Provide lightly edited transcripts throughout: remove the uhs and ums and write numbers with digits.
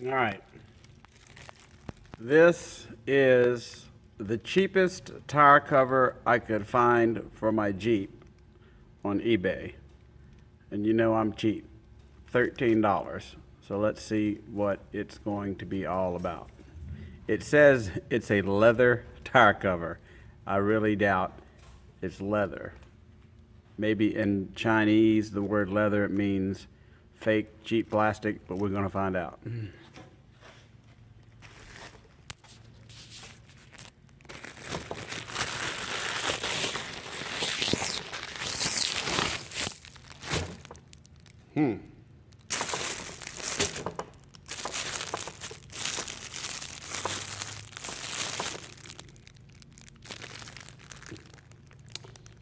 All right. This is the cheapest tire cover I could find for my Jeep on eBay. And you know I'm cheap. $13. So let's see what it's going to be all about. It says it's a leather tire cover. I really doubt it's leather. Maybe in Chinese, the word leather, it means fake, cheap plastic, but we're going to find out.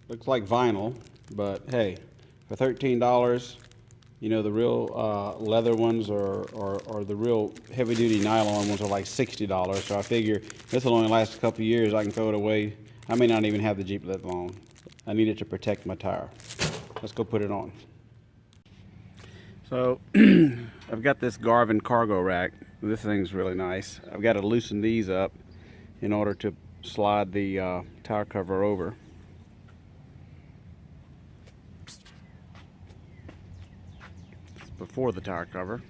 Looks like vinyl, but hey, for $13, you know, the real leather ones or the real heavy-duty nylon ones are like $60. So I figure this will only last a couple of years. I can throw it away. I may not even have the Jeep that long. I need it to protect my tire. Let's go put it on. So I've got this Garvin cargo rack. This thing's really nice. I've got to loosen these up in order to slide the tire cover over. Before the tire cover.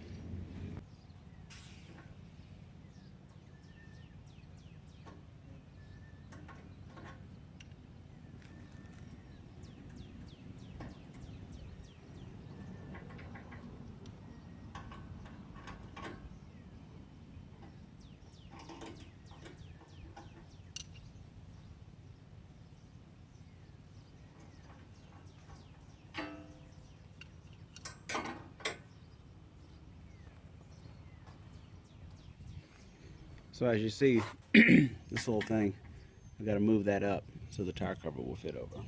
So as you see, this little thing, I've got to move that up so the tire cover will fit over.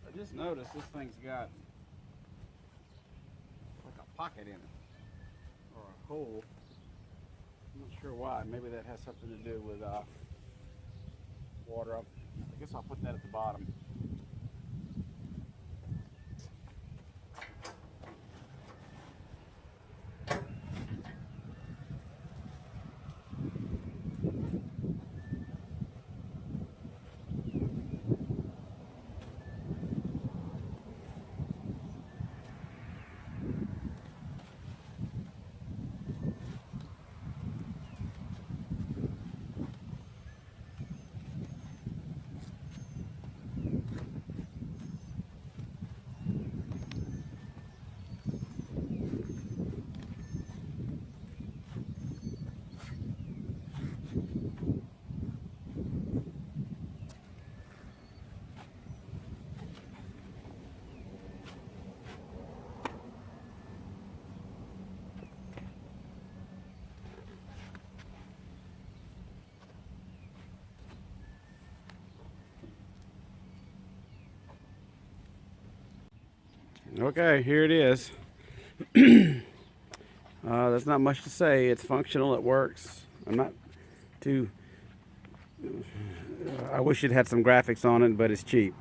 I just noticed this thing's got like a pocket in it, or a hole. I'm not sure why. Maybe that has something to do with water up. I guess I'll put that at the bottom. Okay, here it is. There's not much to say. It's functional, it works. I'm not too... I wish it had some graphics on it, but it's cheap.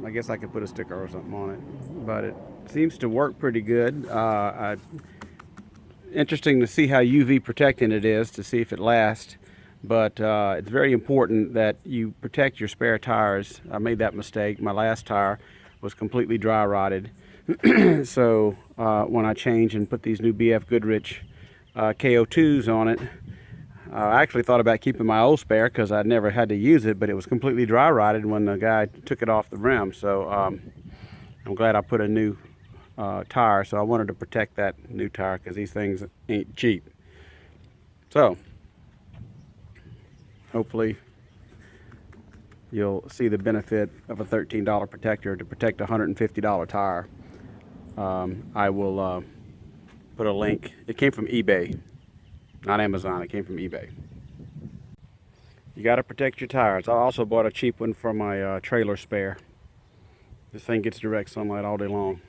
I guess I could put a sticker or something on it. But it seems to work pretty good. Interesting to see how UV protecting it is, to see if it lasts. But it's very important that you protect your spare tires. I made that mistake. My last tire was completely dry rotted. So when I change and put these new BF Goodrich KO2s on it, I actually thought about keeping my old spare because I'd never had to use it, but it was completely dry rotted when the guy took it off the rim. So I'm glad I put a new tire. So I wanted to protect that new tire because these things ain't cheap. So hopefully you'll see the benefit of a $13 protector to protect a $150 tire. I will put a link. It came from eBay, not Amazon. It came from eBay. You got to protect your tires. I also bought a cheap one for my trailer spare. This thing gets direct sunlight all day long.